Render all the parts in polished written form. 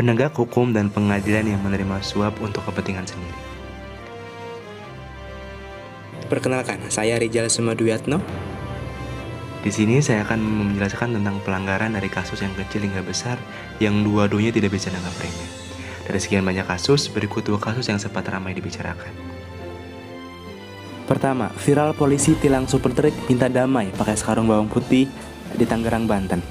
penegak hukum dan pengadilan yang menerima suap untuk kepentingan sendiri. Perkenalkan, saya Rijal Sumaduyatno. Di sini saya akan menjelaskan tentang pelanggaran dari kasus yang kecil hingga besar yang dua-duanya tidak bisa dianggap remeh. Dari sekian banyak kasus, berikut 2 kasus yang sempat ramai dibicarakan. Pertama, viral polisi tilang supir truk minta damai pakai sarung bawang putih di Tangerang, Banten.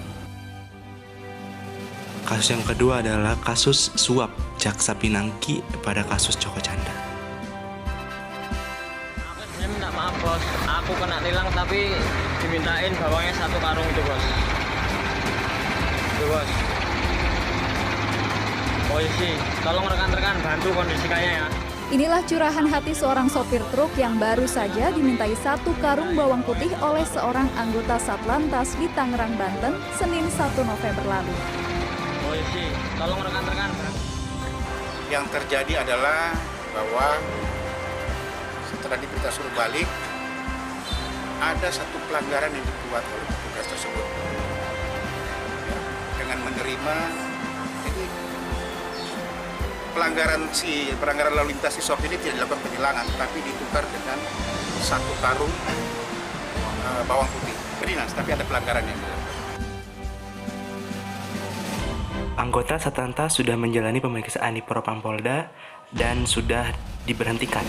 Kasus yang kedua adalah kasus suap Jaksa Pinangki pada kasus Joko Chandra. Aku sebenarnya minta maaf bos, aku kena tilang tapi dimintain bawangnya 1 karung itu bos. Itu bos. Polisi, tolong rekan-rekan bantu kondisikannya ya. Inilah curahan hati seorang sopir truk yang baru saja dimintai 1 karung bawang putih oleh seorang anggota Satlantas di Tangerang, Banten, Senin 1 November lalu. Polisi, tolong rekan-rekan. Yang terjadi adalah bahwa setelah diberita suruh balik, ada 1 pelanggaran yang dibuat oleh petugas tersebut. Ya, dengan menerima, jadi pelanggaran lalu lintas si sopir ini tidak dilakukan penilangan, tapi ditukar dengan 1 karung bawang putih. Berinas, tapi ada pelanggaran yang dilakukan. Anggota Satlantas sudah menjalani pemeriksaan di Propam Polda dan sudah diberhentikan.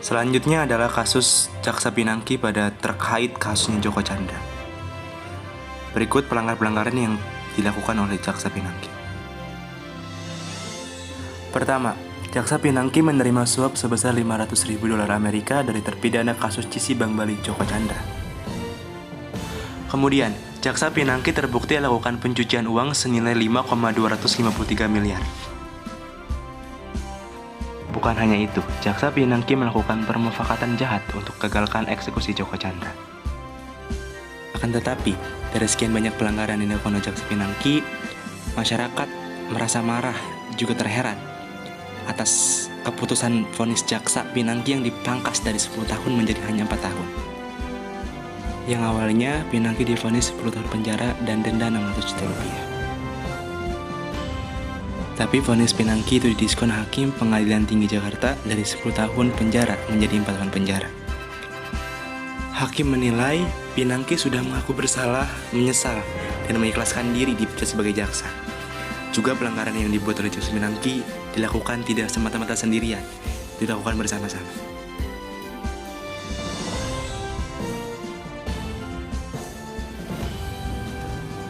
Selanjutnya adalah kasus Jaksa Pinangki pada terkait kasusnya Joko Chandra. Berikut pelanggaran yang dilakukan oleh Jaksa Pinangki. Pertama, Jaksa Pinangki menerima suap sebesar $500.000 Amerika dari terpidana kasus Cisi Bank Bali Joko Chandra. Kemudian, Jaksa Pinangki terbukti melakukan pencucian uang senilai 5,253 miliar. Bukan hanya itu, Jaksa Pinangki melakukan permufakatan jahat untuk gagalkan eksekusi Joko Chandra. Akan tetapi, dari sekian banyak pelanggaran yang dilakukan oleh Jaksa Pinangki, masyarakat merasa marah juga terheran atas keputusan vonis Jaksa Pinangki yang dipangkas dari 10 tahun menjadi hanya 4 tahun. Yang awalnya Pinangki divonis 10 tahun penjara dan denda Rp600 juta. Tapi vonis Pinangki itu didiskon Hakim Pengadilan Tinggi Jakarta dari 10 tahun penjara menjadi 4 tahun penjara. Hakim menilai Pinangki sudah mengaku bersalah, menyesal, dan mengikhlaskan diri dipecat sebagai jaksa. Juga pelanggaran yang dibuat oleh Jaksa Pinangki dilakukan tidak semata-mata sendirian, dilakukan bersama-sama.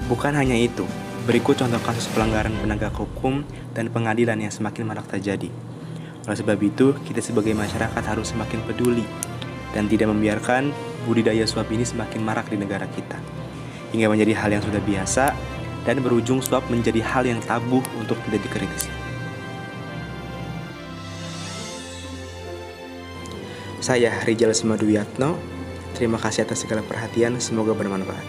Bukan hanya itu, berikut contoh kasus pelanggaran penegak hukum dan pengadilan yang semakin marak terjadi. Oleh sebab itu, kita sebagai masyarakat harus semakin peduli dan tidak membiarkan budidaya suap ini semakin marak di negara kita, hingga menjadi hal yang sudah biasa dan berujung suap menjadi hal yang tabu untuk tidak dikritisi. Saya Rijal Sumaduyatno. Terima kasih atas segala perhatian, semoga bermanfaat.